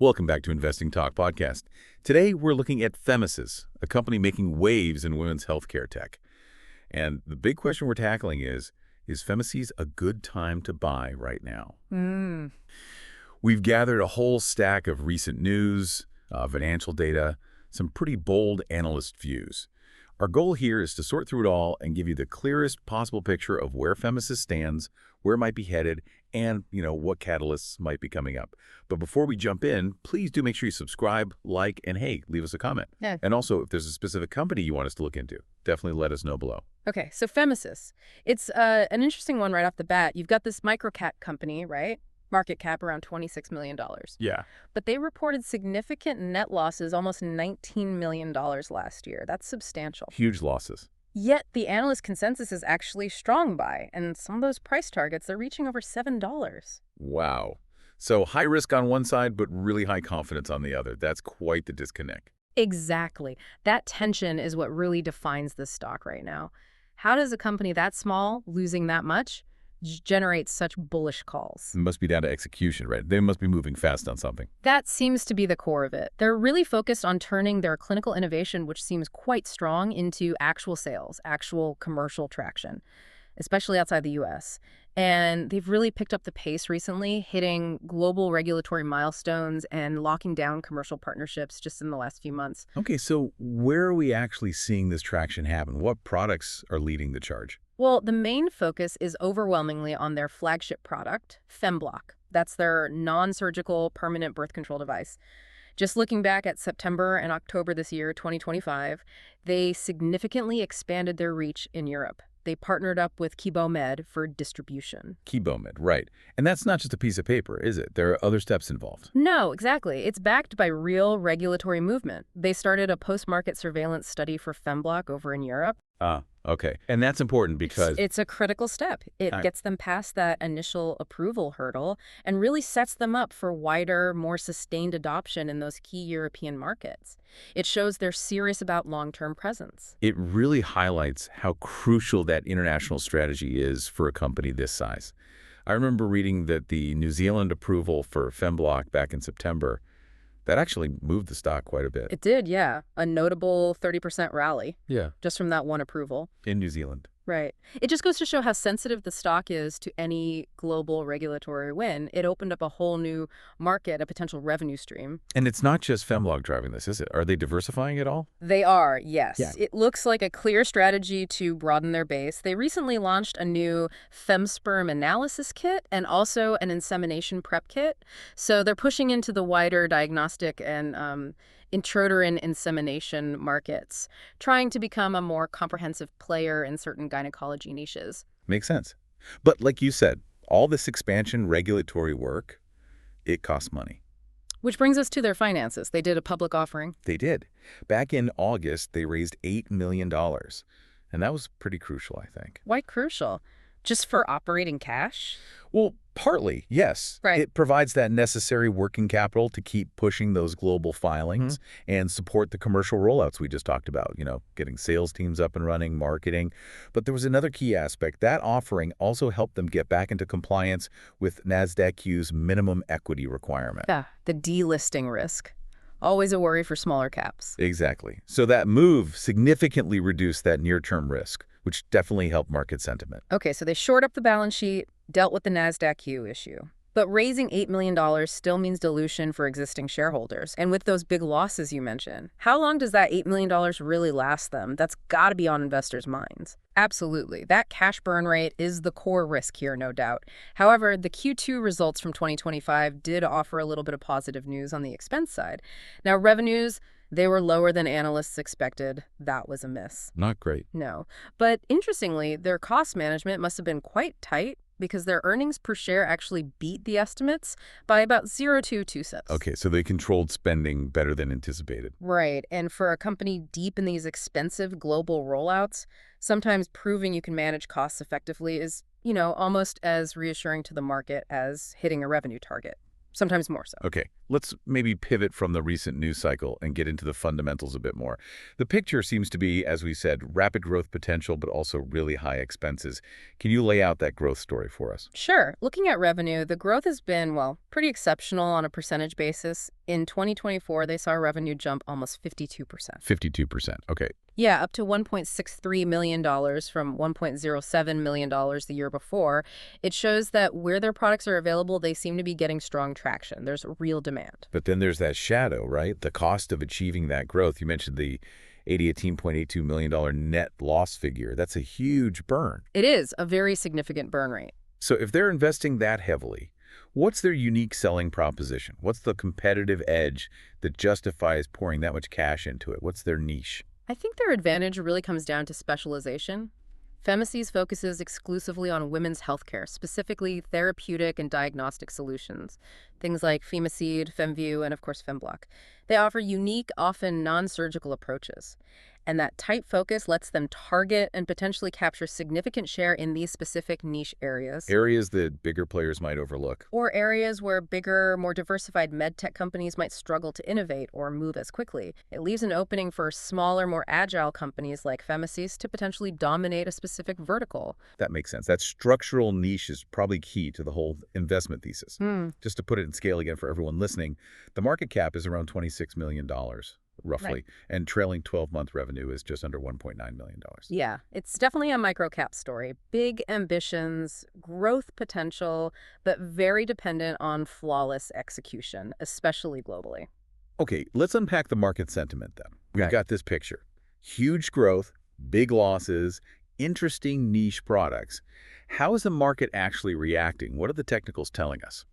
Welcome back to Investing Talk Podcast. Today, we're looking at Femasys, a company making waves in women's healthcare tech. And the big question we're tackling is Femasys a good time to buy right now? We've gathered a whole stack of recent news, financial data, some pretty bold analyst views. Our goal here is to sort through it all and give you the clearest possible picture of where Femasys stands, where it might be headed, and, what catalysts might be coming up. But before we jump in, please do make sure you subscribe, like, and hey, leave us a comment. Yeah. And also, if there's a specific company you want us to look into, definitely let us know below. Okay, so Femasys. It's an interesting one right off the bat. You've got this microcap company, right? Market cap around $26 million. Yeah. But they reported significant net losses, almost $19 million last year. That's substantial. Huge losses. Yet the analyst consensus is actually strong buy, and some of those price targets, they're reaching over $7. Wow. So high risk on one side, but really high confidence on the other. That's quite the disconnect. Exactly. That tension is what really defines this stock right now. How does a company that small, losing that much, generate such bullish calls? It must be down to execution, right? They must be moving fast on something. That seems to be the core of it. They're really focused on turning their clinical innovation, which seems quite strong, into actual sales, actual commercial traction, especially outside the U.S. And they've really picked up the pace recently, hitting global regulatory milestones and locking down commercial partnerships just in the last few months. Okay, so where are we actually seeing this traction happen? What products are leading the charge? Well, the main focus is overwhelmingly on their flagship product, FemBlock. That's their non-surgical permanent birth control device. Just looking back at September and October this year, 2025, they significantly expanded their reach in Europe. They partnered up with Kibomed for distribution. Kibomed, right. And that's not just a piece of paper, is it? There are other steps involved. No, exactly. It's backed by real regulatory movement. They started a post-market surveillance study for FemBlock over in Europe. Okay. And that's important because It's a critical step. It gets them past that initial approval hurdle and really sets them up for wider, more sustained adoption in those key European markets. It shows they're serious about long-term presence. it really highlights how crucial that international strategy is for a company this size. I remember reading that the New Zealand approval for FemBlock back in September, that actually moved the stock quite a bit. It did, yeah. A notable 30% rally Yeah. just from that one approval. In New Zealand. Right. It just goes to show how sensitive the stock is to any global regulatory win. It opened up a whole new market, a potential revenue stream. And it's not just FemLog driving this, is it? Are they diversifying at all? They are, yes. Yeah. It looks like a clear strategy to broaden their base. They recently launched a new FemSperm analysis kit and also an insemination prep kit. So they're pushing into the wider diagnostic and intrauterine insemination markets, trying to become a more comprehensive player in certain gynecology niches. Makes sense. But like you said, all this expansion, regulatory work, it costs money. Which brings us to their finances. They did a public offering. They did. Back in August, they raised $8 million. And that was pretty crucial, I think. Why crucial? Just for operating cash? Well, partly, yes. Right. It provides that necessary working capital to keep pushing those global filings and support the commercial rollouts we just talked about, getting sales teams up and running, marketing. But there was another key aspect. That offering also helped them get back into compliance with Nasdaq's minimum equity requirement. Yeah, the delisting risk. Always a worry for smaller caps. Exactly. So that move significantly reduced that near-term risk, which definitely helped market sentiment. Okay, so they shored up the balance sheet, dealt with the Nasdaq issue. But raising $8 million still means dilution for existing shareholders. And with those big losses you mentioned, how long does that $8 million really last them? That's got to be on investors' minds. Absolutely. That cash burn rate is the core risk here, no doubt. However, the Q2 results from 2025 did offer a little bit of positive news on the expense side. Now, revenues, they were lower than analysts expected. That was a miss. Not great. No. But interestingly, their cost management must have been quite tight because their earnings per share actually beat the estimates by about 0.02 cents. Okay, so they controlled spending better than anticipated. Right. And for a company deep in these expensive global rollouts, sometimes proving you can manage costs effectively is, almost as reassuring to the market as hitting a revenue target. Sometimes more so. Okay, let's maybe pivot from the recent news cycle and get into the fundamentals a bit more. The picture seems to be, as we said, rapid growth potential, but also really high expenses. Can you lay out that growth story for us? Sure. Looking at revenue, the growth has been, well, pretty exceptional on a percentage basis. In 2024, they saw revenue jump almost 52%. 52%. Okay. Yeah, up to $1.63 million from $1.07 million the year before. It shows that where their products are available, they seem to be getting strong traction. There's real demand. But then there's that shadow, right? The cost of achieving that growth. You mentioned the $18.82 million net loss figure. That's a huge burn. It is a very significant burn rate. So if they're investing that heavily, what's their unique selling proposition? What's the competitive edge that justifies pouring that much cash into it? What's their niche? I think their advantage really comes down to specialization. Femasys focuses exclusively on women's healthcare, specifically therapeutic and diagnostic solutions, things like Femasys, FemView, and of course FemBlock. They offer unique, often non-surgical approaches. And that tight focus lets them target and potentially capture significant share in these specific niche areas. Areas that bigger players might overlook. Or areas where bigger, more diversified med tech companies might struggle to innovate or move as quickly. It leaves an opening for smaller, more agile companies like Femasys to potentially dominate a specific vertical. That makes sense. That structural niche is probably key to the whole investment thesis. Just to put it in scale again for everyone listening, the market cap is around $26 million. Roughly, Right. And trailing 12-month revenue is just under $1.9 million. Yeah, it's definitely a microcap story. Big ambitions, growth potential, but very dependent on flawless execution, especially globally. Okay, let's unpack the market sentiment then. We've Right. got this picture. Huge growth, big losses, interesting niche products. How is the market actually reacting? What are the technicals telling us?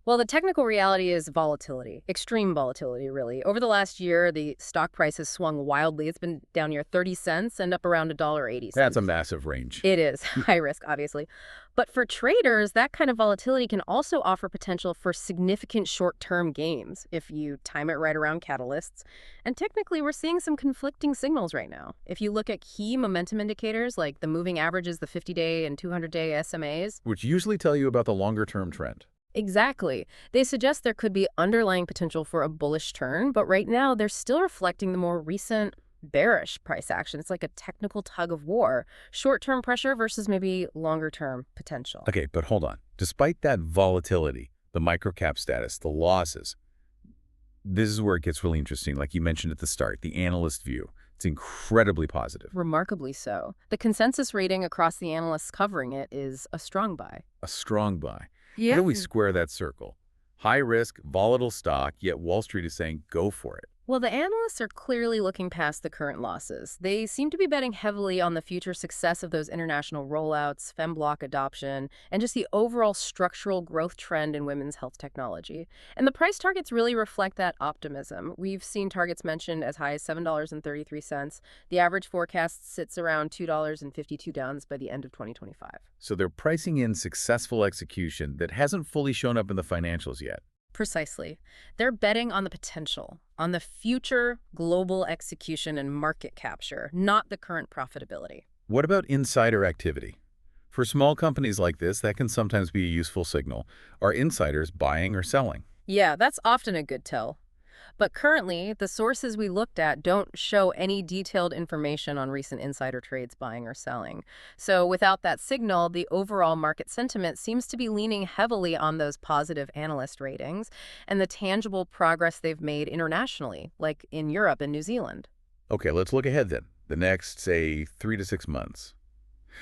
Well, the technical reality is volatility, extreme volatility, really. Over the last year, the stock price has swung wildly. It's been down near 30 cents and up around $1.80. That's a massive range. It is high risk, obviously. But for traders, that kind of volatility can also offer potential for significant short-term gains if you time it right around catalysts. And technically, we're seeing some conflicting signals right now. If you look at key momentum indicators like the moving averages, the 50-day and 200-day SMAs, Which usually tell you about the longer-term trend. exactly. They suggest there could be underlying potential for a bullish turn, but right now they're still reflecting the more recent bearish price action. It's like a technical tug of war. Short-term pressure versus maybe longer-term potential. Okay, but hold on. Despite that volatility, the microcap status, the losses, this is where it gets really interesting. Like you mentioned at the start, the analyst view. It's incredibly positive. Remarkably so. The consensus rating across the analysts covering it is a strong buy. A strong buy. Yeah. How do we square that circle? High risk, volatile stock, yet Wall Street is saying go for it. Well, the analysts are clearly looking past the current losses. They seem to be betting heavily on the future success of those international rollouts, FemBlock adoption, and just the overall structural growth trend in women's health technology. And the price targets really reflect that optimism. We've seen targets mentioned as high as $7.33. The average forecast sits around $2.52 by the end of 2025. So they're pricing in successful execution that hasn't fully shown up in the financials yet. Precisely. They're betting on the potential, on the future global execution and market capture, not the current profitability. What about insider activity? For small companies like this, that can sometimes be a useful signal. Are insiders buying or selling? Yeah, that's often a good tell. But currently, the sources we looked at don't show any detailed information on recent insider trades buying or selling. So without that signal, the overall market sentiment seems to be leaning heavily on those positive analyst ratings and the tangible progress they've made internationally, like in Europe and New Zealand. Okay, let's look ahead then. The next, say, 3 to 6 months.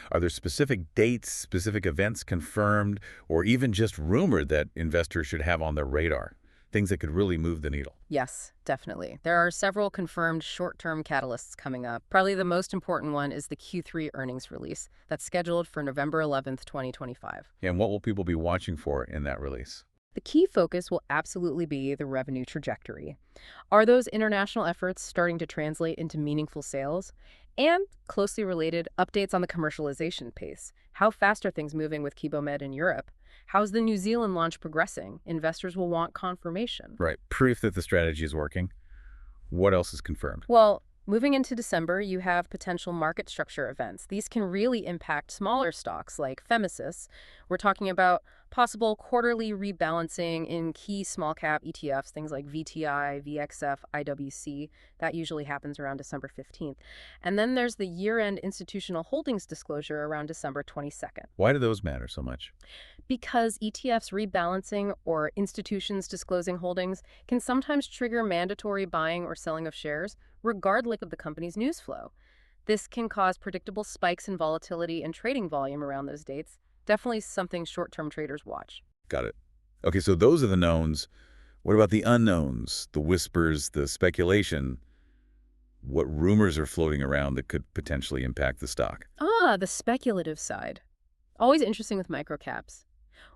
Are there specific dates, specific events confirmed, or even just rumored that investors should have on their radar? Things that could really move the needle. Yes, definitely. There are several confirmed short-term catalysts coming up. Probably the most important one is the Q3 earnings release that's scheduled for November 11th, 2025. And what will people be watching for in that release? The key focus will absolutely be the revenue trajectory. Are those international efforts starting to translate into meaningful sales? And, closely related, updates on the commercialization pace. How fast are things moving with Kibomed in Europe? How's the New Zealand launch progressing? Investors will want confirmation. Right, proof that the strategy is working. What else is confirmed? Well, moving into December, you have potential market structure events. These can really impact smaller stocks like Femasys. We're talking about possible quarterly rebalancing in key small-cap ETFs, things like VTI, VXF, IWC. That usually happens around December 15th. And then there's the year-end institutional holdings disclosure around December 22nd. Why do those matter so much? Because ETFs rebalancing or institutions disclosing holdings can sometimes trigger mandatory buying or selling of shares, regardless of the company's news flow. This can cause predictable spikes in volatility and trading volume around those dates. Definitely something short-term traders watch. Got it. Okay, so those are the knowns. What about the unknowns, the whispers, the speculation? What rumors are floating around that could potentially impact the stock? The speculative side. Always interesting with microcaps.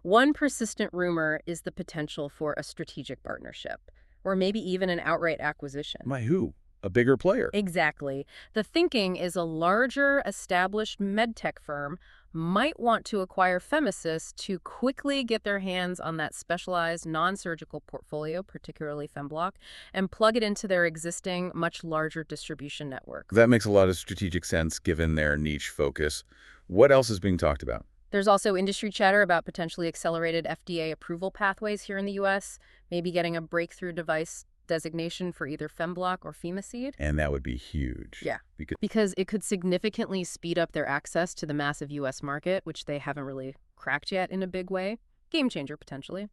One persistent rumor is the potential for a strategic partnership, or maybe even an outright acquisition. My who? A bigger player. Exactly. The thinking is a larger, established medtech firm might want to acquire Femasys to quickly get their hands on that specialized non-surgical portfolio, particularly FemBlock, and plug it into their existing, much larger distribution network. That makes a lot of strategic sense given their niche focus. What else is being talked about? There's also industry chatter about potentially accelerated FDA approval pathways here in the U.S., maybe getting a breakthrough device designation for either FemBlock or Femasys. And that would be huge. Yeah, because it could significantly speed up their access to the massive U.S. market, which they haven't really cracked yet in a big way. Game changer, potentially.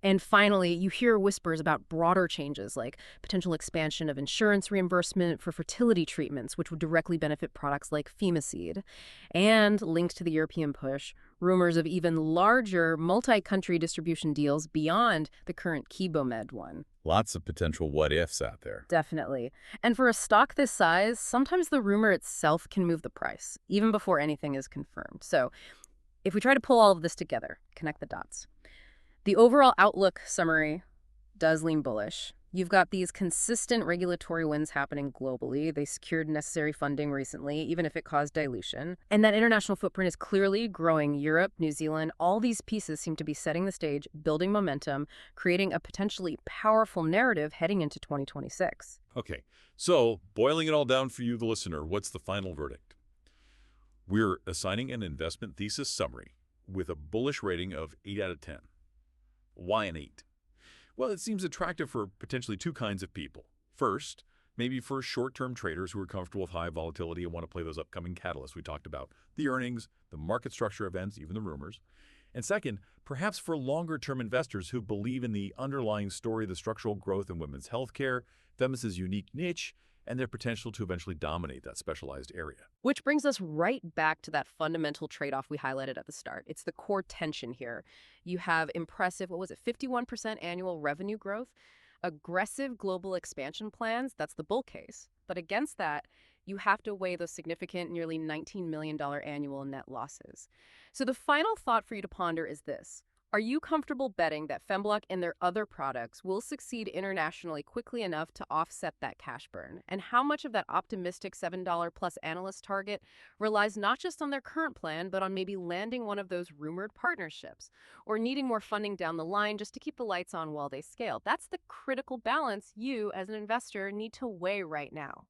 And finally, you hear whispers about broader changes like potential expansion of insurance reimbursement for fertility treatments, which would directly benefit products like Femasys. And linked to the European push, rumors of even larger multi-country distribution deals beyond the current Kibomed one. Lots of potential what-ifs out there. Definitely. And for a stock this size, sometimes the rumor itself can move the price, even before anything is confirmed. So if we try to pull all of this together, connect the dots. The overall outlook summary does lean bullish. You've got these consistent regulatory wins happening globally. They secured necessary funding recently, even if it caused dilution. And that international footprint is clearly growing. Europe, New Zealand, all these pieces seem to be setting the stage, building momentum, creating a potentially powerful narrative heading into 2026. Okay, so boiling it all down for you, the listener, what's the final verdict? We're assigning an investment thesis summary with a bullish rating of 8 out of 10. Why an 8? Well, it seems attractive for potentially two kinds of people. First, maybe for short-term traders who are comfortable with high volatility and want to play those upcoming catalysts we talked about, the earnings, the market structure events, even the rumors. And second, perhaps for longer-term investors who believe in the underlying story, the structural growth in women's healthcare, Femasys' unique niche, and their potential to eventually dominate that specialized area. Which brings us right back to that fundamental trade-off we highlighted at the start. It's the core tension here. You have impressive, 51% annual revenue growth, aggressive global expansion plans, that's the bull case. But against that, you have to weigh those significant nearly $19 million annual net losses. So the final thought for you to ponder is this. Are you comfortable betting that FemBlock and their other products will succeed internationally quickly enough to offset that cash burn? And how much of that optimistic $7 plus analyst target relies not just on their current plan, but on maybe landing one of those rumored partnerships or needing more funding down the line just to keep the lights on while they scale? That's the critical balance you, as an investor, need to weigh right now.